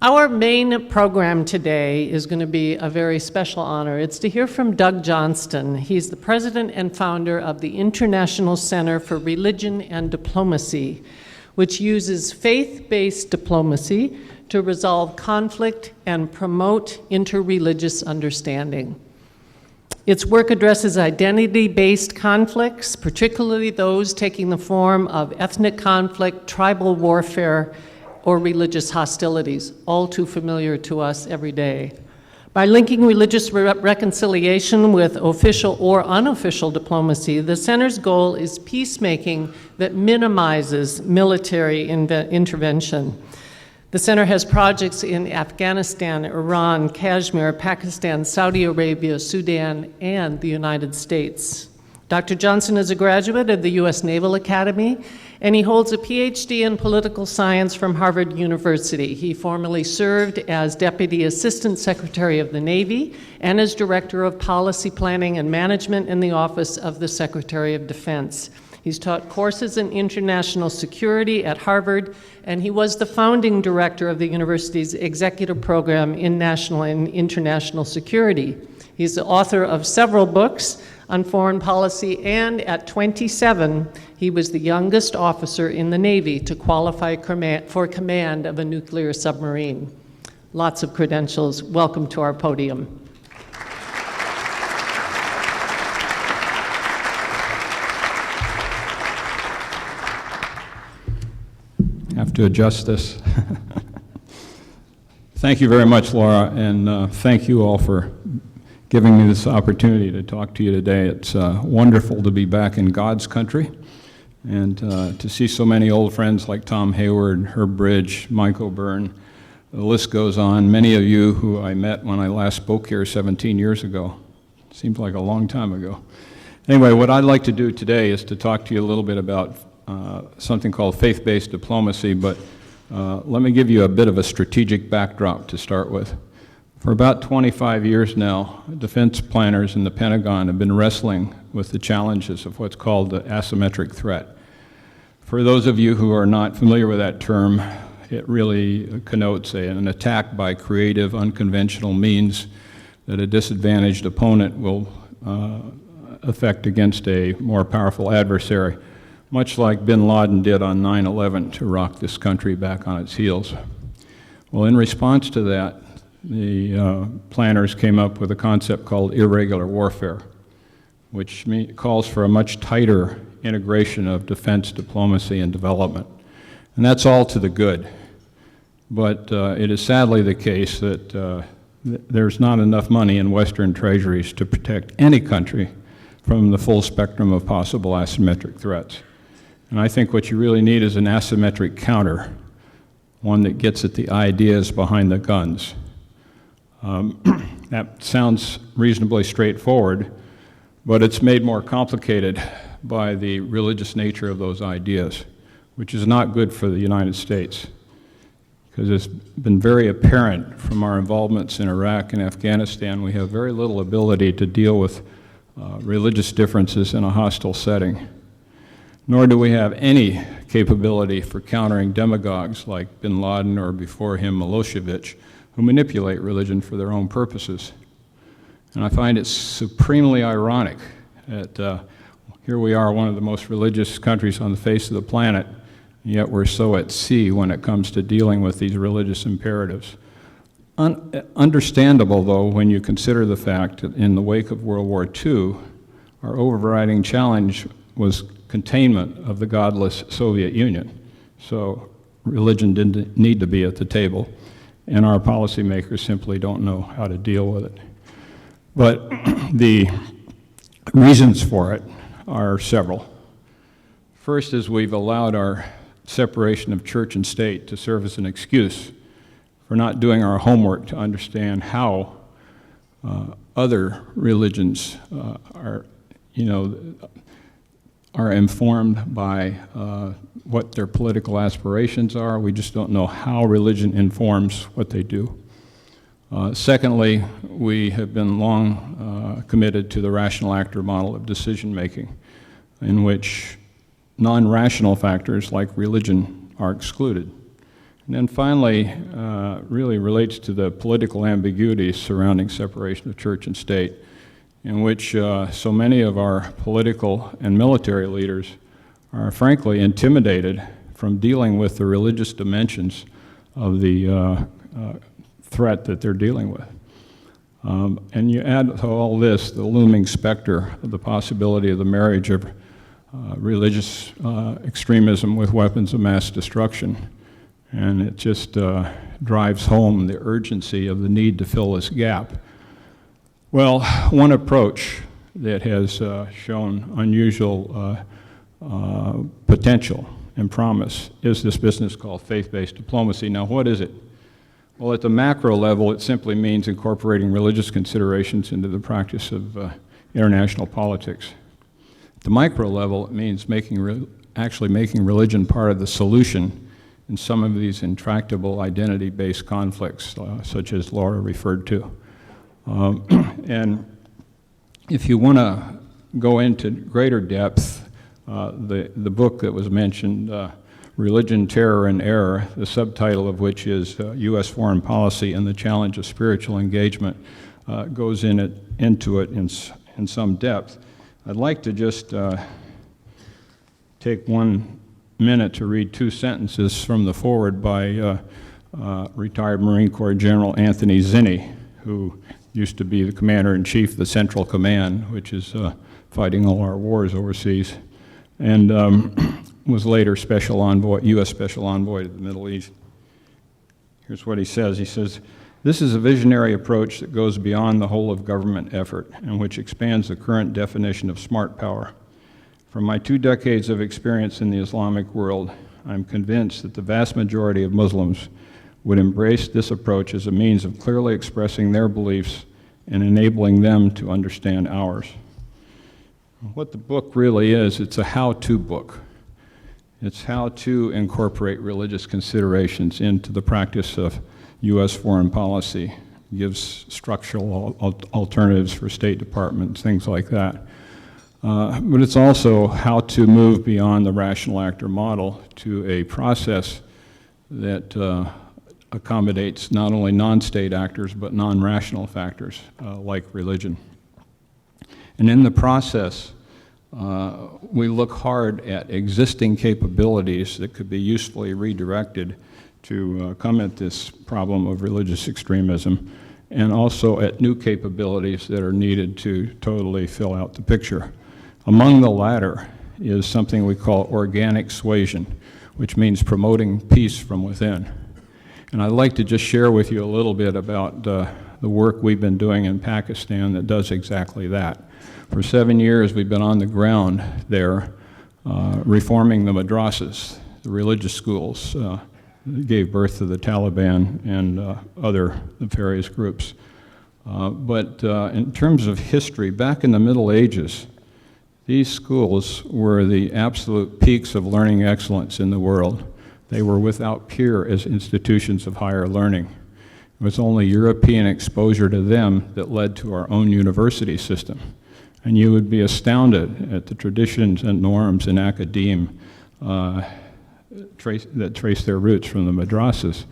Our main program today is going to be a very special honor. It's to hear from Doug Johnston. He's the president and founder of the International Center for Religion and Diplomacy, which uses faith-based diplomacy to resolve conflict and promote interreligious understanding. Its work addresses identity-based conflicts, particularly those taking the form of ethnic conflict, tribal warfare, or religious hostilities, all too familiar to us every day. By linking religious reconciliation with official or unofficial diplomacy, the Center's goal is peacemaking that minimizes military intervention. The Center has projects in Afghanistan, Iran, Kashmir, Pakistan, Saudi Arabia, Sudan, and the United States. Dr. Johnston is a graduate of the U.S. Naval Academy, and he holds a PhD in political science from Harvard University. He formerly served as Deputy Assistant Secretary of the Navy and as Director of Policy Planning and Management in the Office of the Secretary of Defense. He's taught courses in international security at Harvard, and he was the founding director of the university's executive program in national and international security. He's the author of several books on foreign policy, and at 27, he was the youngest officer in the Navy to qualify for command of a nuclear submarine. Lots of credentials. Welcome to our podium. I have to adjust this. Thank you very much, Laura, and thank you all for giving me this opportunity to talk to you today. It's wonderful to be back in God's country and to see so many old friends like Tom Hayward, Herb Bridge, Mike O'Byrne. The list goes on. Many of you who I met when I last spoke here 17 years ago. Seems like a long time ago. Anyway, what I'd like to do today is to talk to you a little bit about something called faith-based diplomacy, but let me give you a bit of a strategic backdrop to start with. For about 25 years now, defense planners in the Pentagon have been wrestling with the challenges of what's called the asymmetric threat. For those of you who are not familiar with that term, it really connotes an attack by creative, unconventional means that a disadvantaged opponent will effect against a more powerful adversary, much like bin Laden did on 9/11 to rock this country back on its heels. Well, in response to that, the planners came up with a concept called irregular warfare, which calls for a much tighter integration of defense, diplomacy, and development. And that's all to the good. But it is sadly the case that there's not enough money in Western treasuries to protect any country from the full spectrum of possible asymmetric threats. And I think what you really need is an asymmetric counter, one that gets at the ideas behind the guns. That sounds reasonably straightforward, but it's made more complicated by the religious nature of those ideas, which is not good for the United States, because it's been very apparent from our involvements in Iraq and Afghanistan, we have very little ability to deal with religious differences in a hostile setting. Nor do we have any capability for countering demagogues like bin Laden or before him Milosevic, who manipulate religion for their own purposes. And I find it supremely ironic that here we are, one of the most religious countries on the face of the planet, and yet we're so at sea when it comes to dealing with these religious imperatives. Understandable, though, when you consider the fact that in the wake of World War II, our overriding challenge was containment of the godless Soviet Union. So religion didn't need to be at the table, and our policymakers simply don't know how to deal with it. But the reasons for it are several. First is we've allowed our separation of church and state to serve as an excuse for not doing our homework to understand how other religions are informed by what their political aspirations are. We just don't know how religion informs what they do. Secondly, we have been long committed to the rational actor model of decision making, in which non-rational factors like religion are excluded. And then finally, really relates to the political ambiguities surrounding separation of church and state, in which so many of our political and military leaders are frankly intimidated from dealing with the religious dimensions of the threat that they're dealing with. And you add to all this the looming specter of the possibility of the marriage of religious extremism with weapons of mass destruction, and it just drives home the urgency of the need to fill this gap. Well, one approach that has shown unusual potential and promise is this business called faith-based diplomacy. Now, what is it? Well, at the macro level, it simply means incorporating religious considerations into the practice of international politics. At the micro level, it means actually making religion part of the solution in some of these intractable identity-based conflicts, such as Laura referred to. And if you want to go into greater depth, the book that was mentioned, Religion, Terror, and Error, the subtitle of which is U.S. Foreign Policy and the Challenge of Spiritual Engagement, goes into it in some depth. I'd like to just take 1 minute to read 2 sentences from the foreword by retired Marine Corps General Anthony Zinni, who used to be the Commander-in-Chief of the Central Command, which is fighting all our wars overseas, and was later Special Envoy, U.S. Special Envoy to the Middle East. Here's what he says. He says, "This is a visionary approach that goes beyond the whole of government effort and which expands the current definition of smart power. From my 2 decades of experience in the Islamic world, I'm convinced that the vast majority of Muslims would embrace this approach as a means of clearly expressing their beliefs and enabling them to understand ours." What the book really is, it's a how-to book. It's how to incorporate religious considerations into the practice of U.S. foreign policy. It gives structural alternatives for State Departments, things like that. But it's also how to move beyond the rational actor model to a process that accommodates not only non-state actors but non-rational factors like religion. And in the process, we look hard at existing capabilities that could be usefully redirected to come at this problem of religious extremism, and also at new capabilities that are needed to totally fill out the picture. Among the latter is something we call organic suasion, which means promoting peace from within. And I'd like to just share with you a little bit about the work we've been doing in Pakistan that does exactly that. For 7 years, we've been on the ground there reforming the madrasas, the religious schools that gave birth to the Taliban and other nefarious groups. But in terms of history, back in the Middle Ages, these schools were the absolute peaks of learning excellence in the world. They were without peer as institutions of higher learning. It was only European exposure to them that led to our own university system. And you would be astounded at the traditions and norms in academe that trace their roots from the madrasas.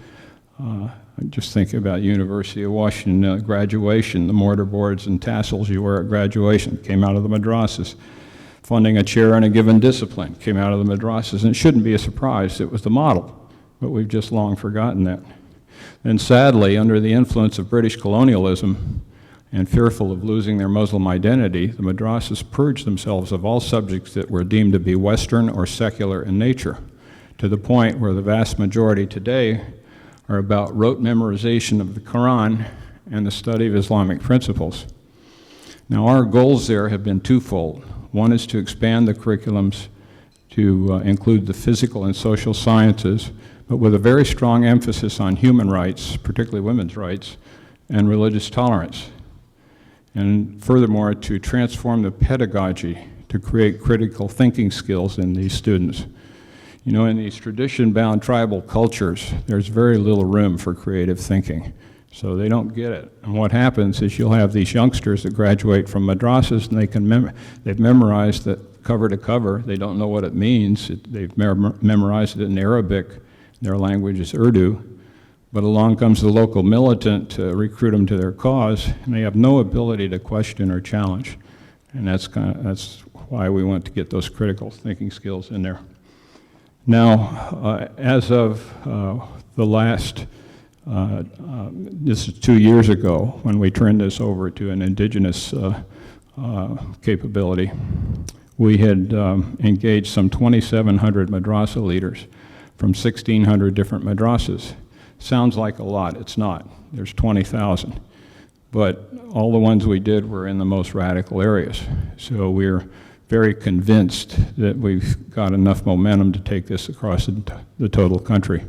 Just think about University of Washington graduation, the mortarboards and tassels you wear at graduation came out of the madrasas. Funding a chair in a given discipline came out of the madrasas, and it shouldn't be a surprise. It was the model, but we've just long forgotten that. And sadly, under the influence of British colonialism and fearful of losing their Muslim identity, the madrasas purged themselves of all subjects that were deemed to be Western or secular in nature, to the point where the vast majority today are about rote memorization of the Quran and the study of Islamic principles. Now, our goals there have been twofold. One is to expand the curriculums to include the physical and social sciences, but with a very strong emphasis on human rights, particularly women's rights, and religious tolerance. And furthermore, to transform the pedagogy to create critical thinking skills in these students. You know, in these tradition-bound tribal cultures, there's very little room for creative thinking. So they don't get it. And what happens is you'll have these youngsters that graduate from madrasas and they've memorized it cover to cover. They don't know what it means. They've memorized it in Arabic. Their language is Urdu, but along comes the local militant to recruit them to their cause, and they have no ability to question or challenge. And that's why we want to get those critical thinking skills in there. Now, as of the last, this is 2 years ago, when we turned this over to an indigenous capability, we had engaged some 2,700 madrasa leaders from 1,600 different madrasas. Sounds like a lot, it's not. There's 20,000. But all the ones we did were in the most radical areas. So we're very convinced that we've got enough momentum to take this across the total country.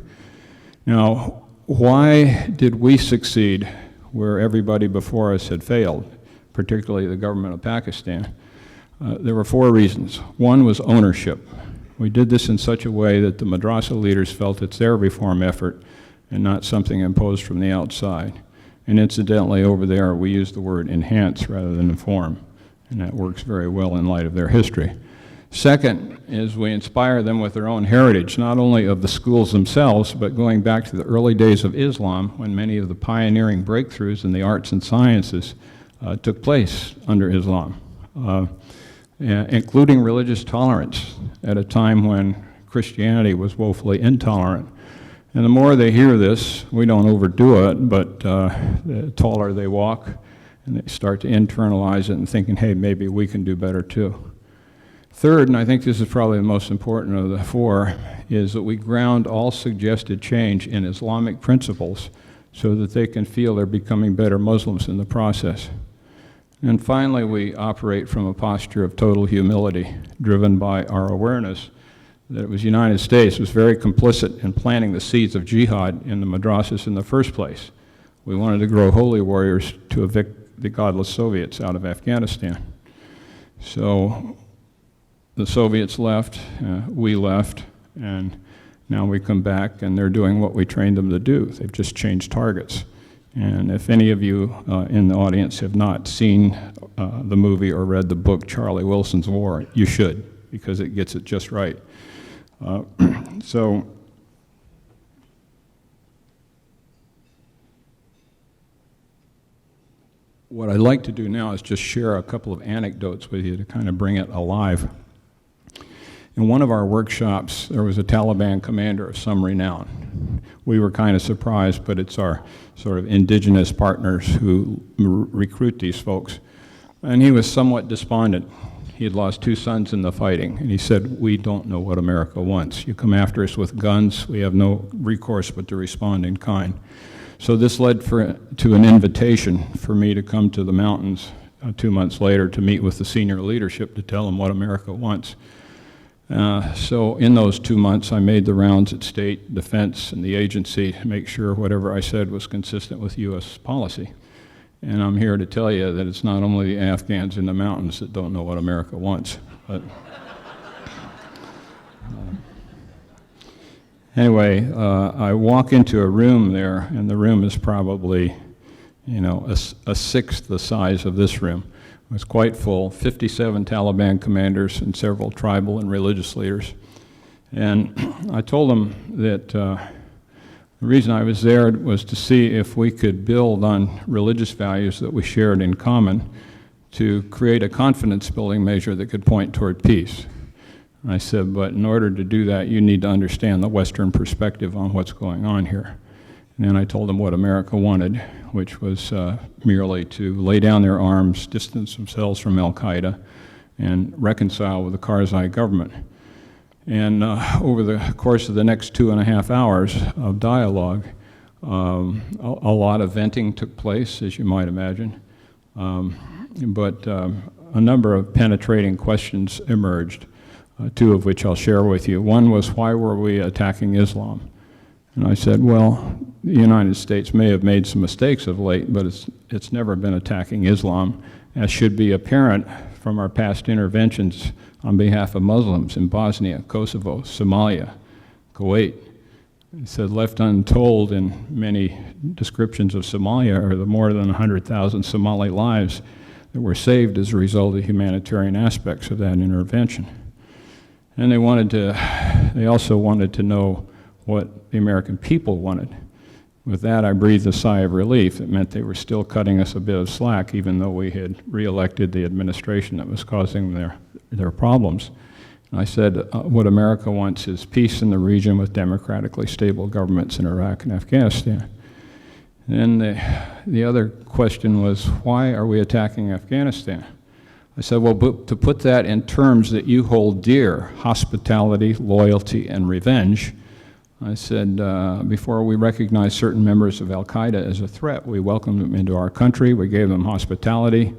Now, why did we succeed where everybody before us had failed, particularly the government of Pakistan? There were 4 reasons. One was ownership. We did this in such a way that the madrasa leaders felt it's their reform effort and not something imposed from the outside. And incidentally, over there, we use the word enhance rather than inform, and that works very well in light of their history. Second is we inspire them with their own heritage, not only of the schools themselves, but going back to the early days of Islam, when many of the pioneering breakthroughs in the arts and sciences took place under Islam, including religious tolerance at a time when Christianity was woefully intolerant. And the more they hear this, we don't overdo it, but the taller they walk, and they start to internalize it and thinking, hey, maybe we can do better too. Third, and I think this is probably the most important of the 4, is that we ground all suggested change in Islamic principles so that they can feel they're becoming better Muslims in the process. And finally, we operate from a posture of total humility, driven by our awareness that it was the United States was very complicit in planting the seeds of jihad in the madrasas in the first place. We wanted to grow holy warriors to evict the godless Soviets out of Afghanistan. So the Soviets left, we left, and now we come back and they're doing what we trained them to do. They've just changed targets. And if any of you in the audience have not seen the movie or read the book Charlie Wilson's War, you should, because it gets it just right. So what I'd like to do now is just share a couple of anecdotes with you to kind of bring it alive. In one of our workshops, there was a Taliban commander of some renown. We were kind of surprised, but it's our sort of indigenous partners who recruit these folks. And he was somewhat despondent. He had lost 2 sons in the fighting, and he said, we don't know what America wants. You come after us with guns, we have no recourse but to respond in kind. So this led to an invitation for me to come to the mountains 2 months later to meet with the senior leadership to tell them what America wants. So in those 2 months, I made the rounds at State, Defense, and the agency to make sure whatever I said was consistent with U.S. policy. And I'm here to tell you that it's not only the Afghans in the mountains that don't know what America wants. But anyway, I walk into a room there, and the room is probably, a sixth the size of this room. It was quite full, 57 Taliban commanders and several tribal and religious leaders. And I told them that the reason I was there was to see if we could build on religious values that we shared in common to create a confidence-building measure that could point toward peace. And I said, but in order to do that, you need to understand the Western perspective on what's going on here. And then I told them what America wanted, which was merely to lay down their arms, distance themselves from al-Qaeda, and reconcile with the Karzai government. And over the course of the next 2.5 hours of dialogue, a lot of venting took place, as you might imagine, but a number of penetrating questions emerged, 2 of which I'll share with you. One was, why were we attacking Islam? And I said, well, the United States may have made some mistakes of late, but it's never been attacking Islam, as should be apparent from our past interventions on behalf of Muslims in Bosnia, Kosovo, Somalia, Kuwait. He said, left untold in many descriptions of Somalia are the more than 100,000 Somali lives that were saved as a result of humanitarian aspects of that intervention. And they also wanted to know what the American people wanted. With that, I breathed a sigh of relief. It meant they were still cutting us a bit of slack, even though we had re-elected the administration that was causing their problems. And I said, what America wants is peace in the region with democratically stable governments in Iraq and Afghanistan. And the other question was, why are we attacking Afghanistan? I said, well, to put that in terms that you hold dear, hospitality, loyalty, and revenge, I said, before we recognized certain members of al-Qaeda as a threat, we welcomed them into our country, we gave them hospitality,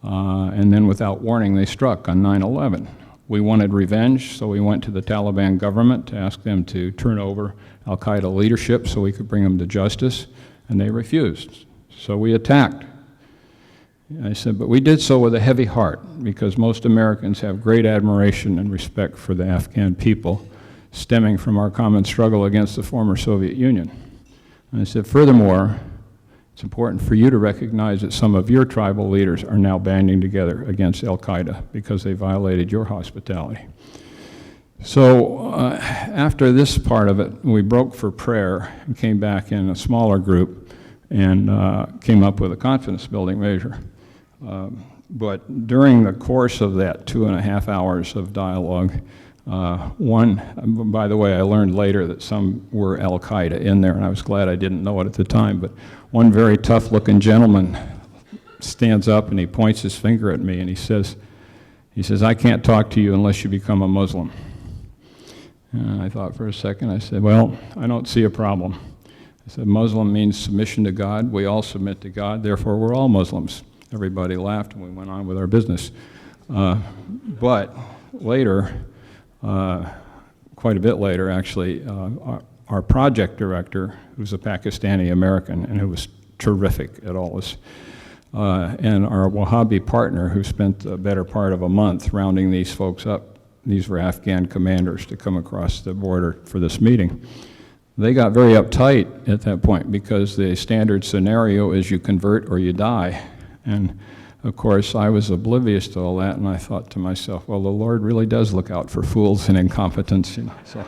and then without warning, they struck on 9/11. We wanted revenge, so we went to the Taliban government to ask them to turn over al-Qaeda leadership so we could bring them to justice, and they refused. So we attacked. I said, but we did so with a heavy heart, because most Americans have great admiration and respect for the Afghan people, stemming from our common struggle against the former Soviet Union. And I said, furthermore, it's important for you to recognize that some of your tribal leaders are now banding together against al-Qaeda because they violated your hospitality. So after this part of it, we broke for prayer and came back in a smaller group and came up with a confidence-building measure. But during the course of that 2.5 hours of dialogue, by the way, I learned later that some were al-Qaeda in there, and I was glad I didn't know it at the time, but one very tough-looking gentleman stands up and he points his finger at me and he says, I can't talk to you unless you become a Muslim. And I thought for a second, I said, well, I don't see a problem. I said, Muslim means submission to God. We all submit to God, therefore we're all Muslims. Everybody laughed and we went on with our business. But later, quite a bit later actually, our project director, who's a Pakistani American and who was terrific at all this, and our Wahhabi partner who spent the better part of a month rounding these folks up, these were Afghan commanders to come across the border for this meeting. They got very uptight at that point because the standard scenario is you convert or you die. And of course, I was oblivious to all that, and I thought to myself, well, the Lord really does look out for fools and incompetents, you know. So,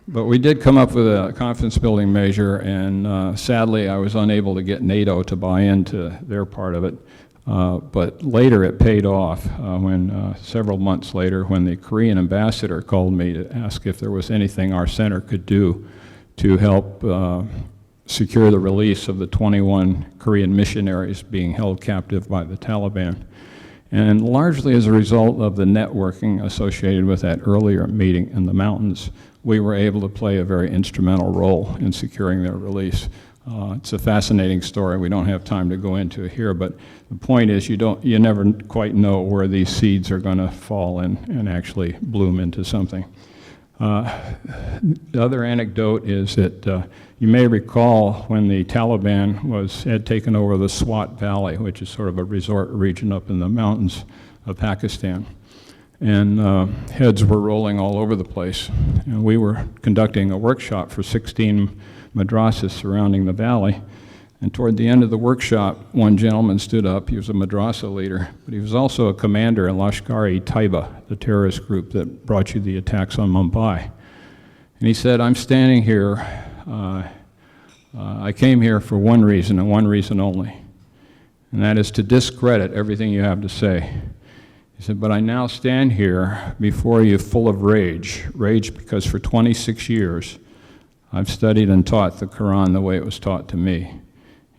but we did come up with a confidence-building measure, and sadly, I was unable to get NATO to buy into their part of it. But later, it paid off when several months later, when the Korean ambassador called me to ask if there was anything our center could do to help secure the release of the 21 Korean missionaries being held captive by the Taliban. And largely as a result of the networking associated with that earlier meeting in the mountains, we were able to play a very instrumental role in securing their release. It's a fascinating story. We don't have time to go into it here, but the point is you never quite know where these seeds are going to fall and actually bloom into something. The other anecdote is that you may recall when the Taliban had taken over the Swat Valley, which is sort of a resort region up in the mountains of Pakistan, and heads were rolling all over the place. And we were conducting a workshop for 16 madrasas surrounding the valley, and toward the end of the workshop, one gentleman stood up. He was a madrasa leader, but he was also a commander in Lashkar-e-Taiba, the terrorist group that brought you the attacks on Mumbai. And he said, I'm standing here, I came here for one reason and one reason only, and that is to discredit everything you have to say. He said, but I now stand here before you full of rage because for 26 years I've studied and taught the Quran the way it was taught to me.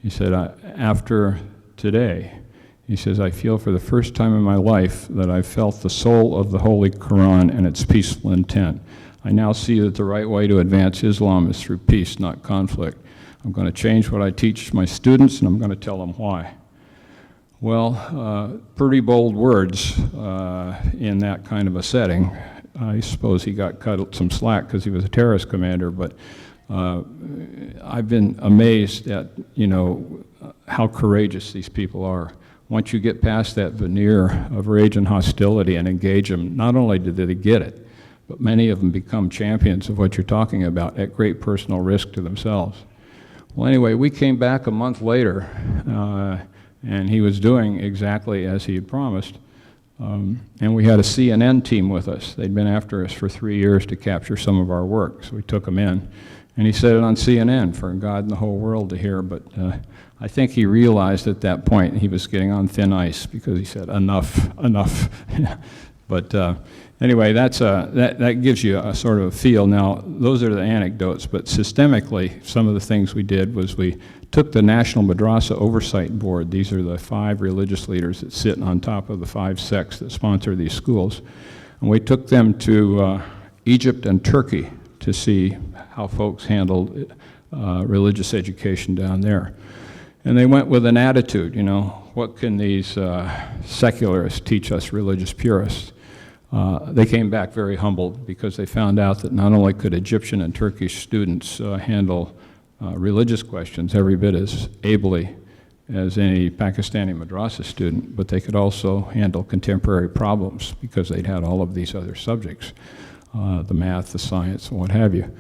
He said, after today, he says, I feel for the first time in my life that I've felt the soul of the Holy Quran and its peaceful intent. I now see that the right way to advance Islam is through peace, not conflict. I'm going to change what I teach my students, and I'm going to tell them why. Well, pretty bold words in that kind of a setting. I suppose he got cut some slack because he was a terrorist commander, but I've been amazed at, how courageous these people are. Once you get past that veneer of rage and hostility and engage them, not only did they get it, but many of them become champions of what you're talking about at great personal risk to themselves. Well, anyway, we came back a month later, and he was doing exactly as he had promised. And we had a CNN team with us. They'd been after us for 3 years to capture some of our work, so we took them in. And he said it on CNN for God and the whole world to hear, but I think he realized at that point he was getting on thin ice because he said, enough, enough. But anyway, that gives you a sort of a feel. Now, those are the anecdotes, but systemically, some of the things we did was we took the National Madrasa Oversight Board. These are the 5 religious leaders that sit on top of the 5 sects that sponsor these schools. And we took them to Egypt and Turkey to see how folks handled religious education down there. And they went with an attitude, you know, what can these secularists teach us religious purists? They came back very humbled because they found out that not only could Egyptian and Turkish students handle religious questions every bit as ably as any Pakistani madrasa student, but they could also handle contemporary problems because they'd had all of these other subjects, the math, the science, and what have you.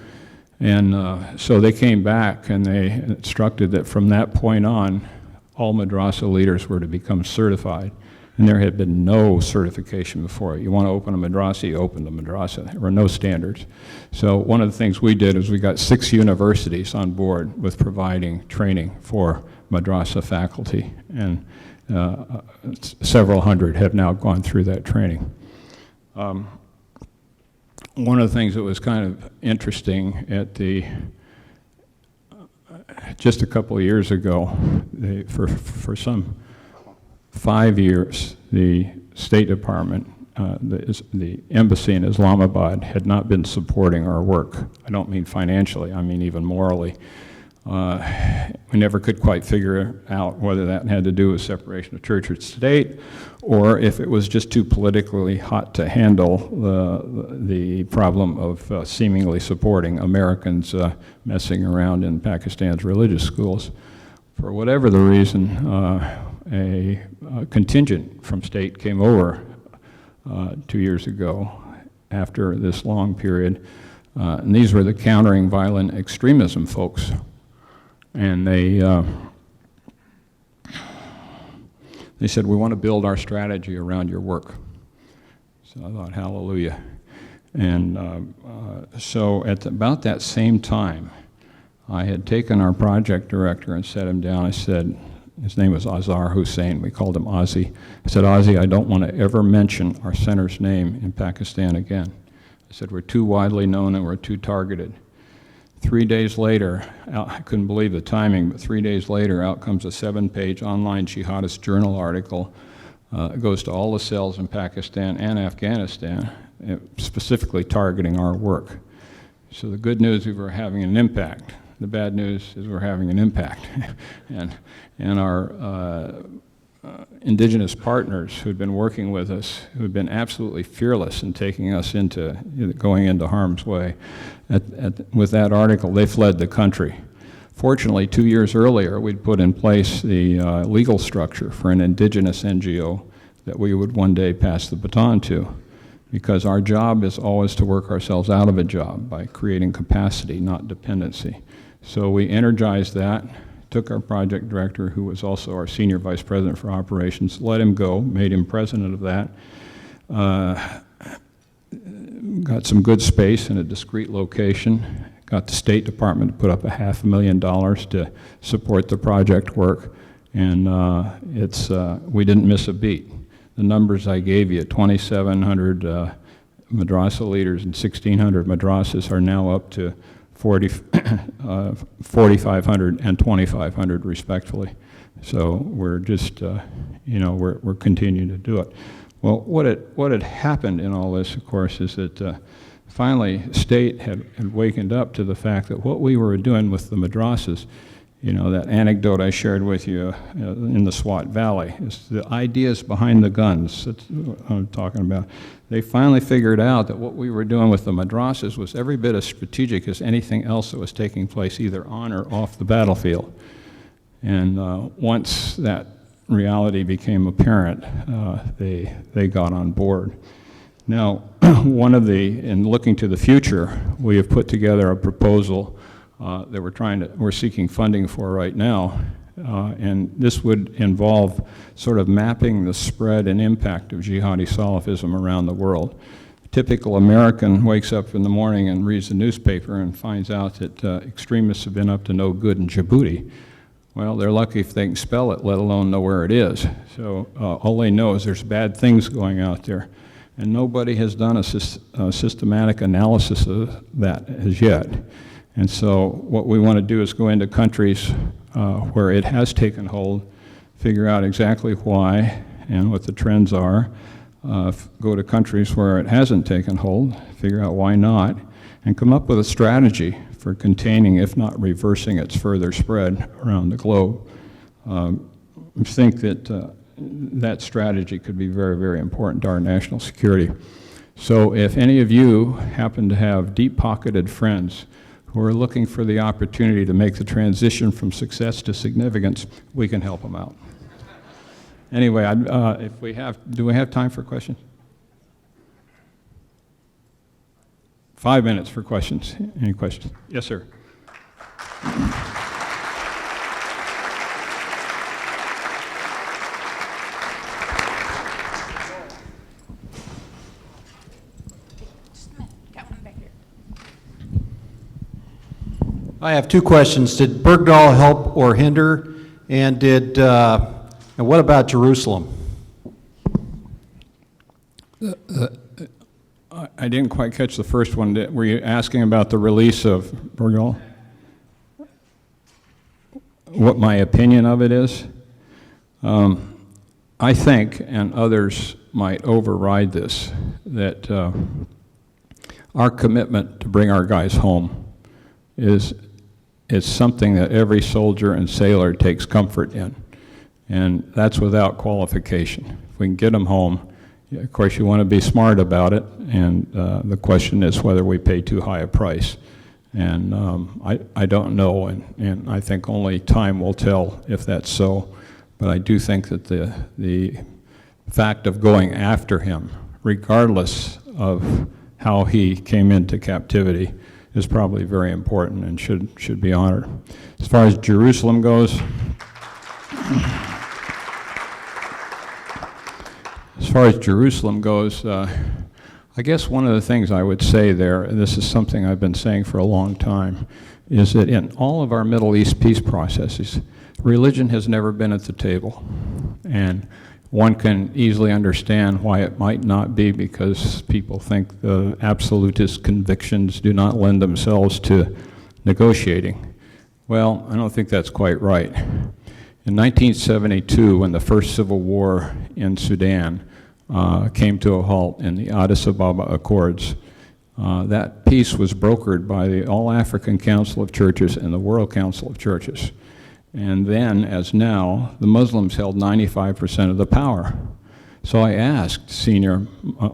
And so they came back and they instructed that from that point on, all madrasa leaders were to become certified. And there had been no certification before. You want to open a madrasa, you open the madrasa. There were no standards. So one of the things we did is we got 6 universities on board with providing training for madrasa faculty, and several hundred have now gone through that training. One of the things that was kind of interesting at just a couple of years ago, for some 5 years, the State Department, the embassy in Islamabad had not been supporting our work. I don't mean financially, I mean even morally. We never could quite figure out whether that had to do with separation of church and state, or if it was just too politically hot to handle the problem of seemingly supporting Americans messing around in Pakistan's religious schools. For whatever the reason, a contingent from state came over 2 years ago after this long period, and these were the countering violent extremism folks. And they said, we want to build our strategy around your work. So I thought, hallelujah. And so at about that same time, I had taken our project director and set him down. I said, his name was Azhar Hussain, we called him Ozzy. I said, Ozzy, I don't want to ever mention our center's name in Pakistan again. I said, we're too widely known and we're too targeted. 3 days later, I couldn't believe the timing, but 3 days later, out comes a 7-page online jihadist journal article. It goes to all the cells in Pakistan and Afghanistan, specifically targeting our work. So the good news is we're having an impact. The bad news is we're having an impact. and our indigenous partners who'd been working with us, who'd been absolutely fearless in taking us into, going into harm's way, with that article, they fled the country. Fortunately, 2 years earlier, we'd put in place the legal structure for an indigenous NGO that we would one day pass the baton to, because our job is always to work ourselves out of a job by creating capacity, not dependency. So we energized that, took our project director, who was also our senior vice president for operations, let him go, made him president of that, got some good space in a discrete location, got the State Department to put up $500,000 to support the project work, and we didn't miss a beat. The numbers I gave you, 2,700 madrasa leaders and 1,600 madrasas are now up to 4,500 and 2,500 respectively. So we're just, we're continuing to do it. Well, what had happened in all this, of course, is that finally state had wakened up to the fact that what we were doing with the madrasas, that anecdote I shared with you in the Swat Valley, is the ideas behind the guns. That's what I'm talking about. They finally figured out that what we were doing with the madrasas was every bit as strategic as anything else that was taking place either on or off the battlefield. And once that reality became apparent, they got on board. Now, in looking to the future, we have put together a proposal that we're seeking funding for right now, And this would involve sort of mapping the spread and impact of jihadi Salafism around the world. A typical American wakes up in the morning and reads the newspaper and finds out that extremists have been up to no good in Djibouti. Well, they're lucky if they can spell it, let alone know where it is. So all they know is there's bad things going out there. And nobody has done a systematic analysis of that as yet. And so what we want to do is go into countries where it has taken hold, figure out exactly why and what the trends are, go to countries where it hasn't taken hold, figure out why not, and come up with a strategy for containing, if not reversing, its further spread around the globe. I think that that strategy could be very, very important to our national security. So if any of you happen to have deep-pocketed friends who are looking for the opportunity to make the transition from success to significance, we can help them out. Anyway, do we have time for questions? 5 minutes for questions. Any questions? Yes, sir. I have two questions. Did Bergdahl help or hinder? And and what about Jerusalem? I didn't quite catch the first one. Were you asking about the release of Bergdahl? What my opinion of it is? I think, and others might override this, that our commitment to bring our guys home is something that every soldier and sailor takes comfort in. And that's without qualification. If we can get them home, of course you want to be smart about it, and the question is whether we pay too high a price. And I don't know, and I think only time will tell if that's so. But I do think that the fact of going after him, regardless of how he came into captivity, is probably very important and should be honored. As far as Jerusalem goes, I guess one of the things I would say there, and this is something I've been saying for a long time, is that in all of our Middle East peace processes, religion has never been at the table. And one can easily understand why it might not be, because people think the absolutist convictions do not lend themselves to negotiating. Well, I don't think that's quite right. In 1972, when the first civil war in Sudan came to a halt in the Addis Ababa Accords, that peace was brokered by the All-African Council of Churches and the World Council of Churches. And then, as now, the Muslims held 95% of the power. So I asked senior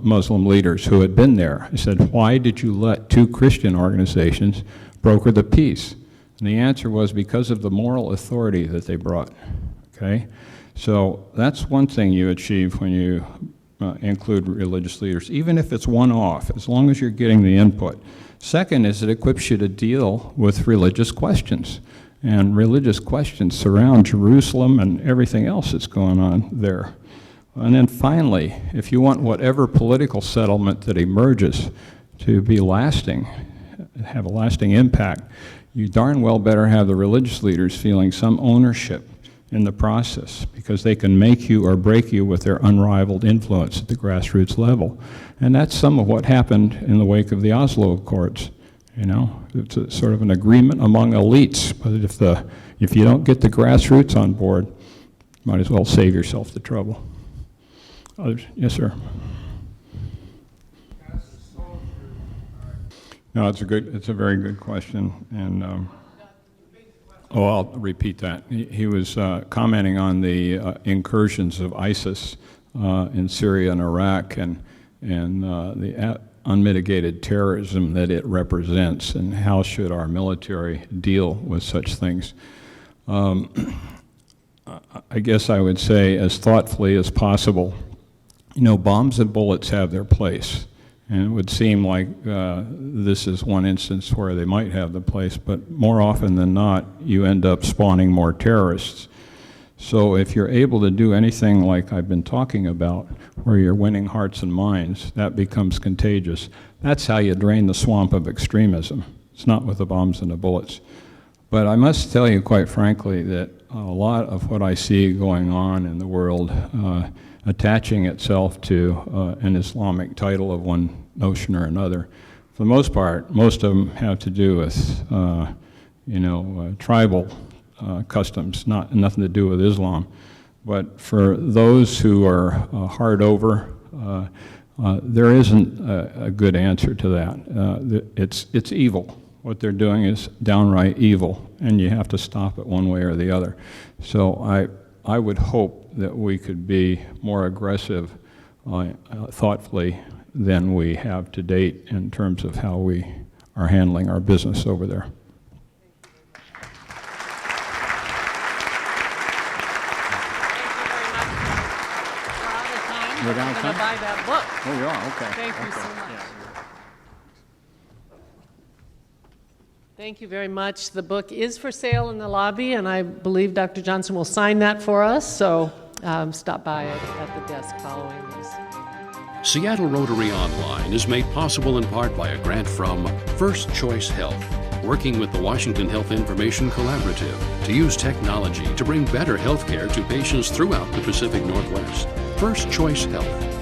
Muslim leaders who had been there, I said, why did you let two Christian organizations broker the peace? And the answer was because of the moral authority that they brought, okay? So that's one thing you achieve when you include religious leaders, even if it's one-off, as long as you're getting the input. Second is it equips you to deal with religious questions. And religious questions surround Jerusalem and everything else that's going on there. And then finally, if you want whatever political settlement that emerges to be lasting, have a lasting impact, you darn well better have the religious leaders feeling some ownership in the process, because they can make you or break you with their unrivaled influence at the grassroots level. And that's some of what happened in the wake of the Oslo Accords. You know, it's a sort of an agreement among elites, but if you don't get the grassroots on board, you might as well save yourself the trouble. Others? Yes, sir. No, it's a very good question, and I'll repeat that. He was commenting on the incursions of ISIS in Syria and Iraq, and the unmitigated terrorism that it represents, and how should our military deal with such things. I guess I would say, as thoughtfully as possible, you know, bombs and bullets have their place. And it would seem like this is one instance where they might have the place, but more often than not, you end up spawning more terrorists. So if you're able to do anything like I've been talking about, where you're winning hearts and minds, that becomes contagious. That's how you drain the swamp of extremism. It's not with the bombs and the bullets. But I must tell you, quite frankly, that a lot of what I see going on in the world, attaching itself to an Islamic title of one notion or another, for the most part, most of them have to do with, tribal customs, nothing to do with Islam. But for those who are hard over, there isn't a good answer to that. It's evil. What they're doing is downright evil, and you have to stop it one way or the other. So I would hope that we could be more aggressive thoughtfully than we have to date in terms of how we are handling our business over there. We're down to buy that book. Oh, you are? Okay. Thank you so much. Thank you very much. The book is for sale in the lobby, and I believe Dr. Johnston will sign that for us, so stop by at the desk following this. Seattle Rotary Online is made possible in part by a grant from First Choice Health, working with the Washington Health Information Collaborative to use technology to bring better health care to patients throughout the Pacific Northwest. First Choice Health.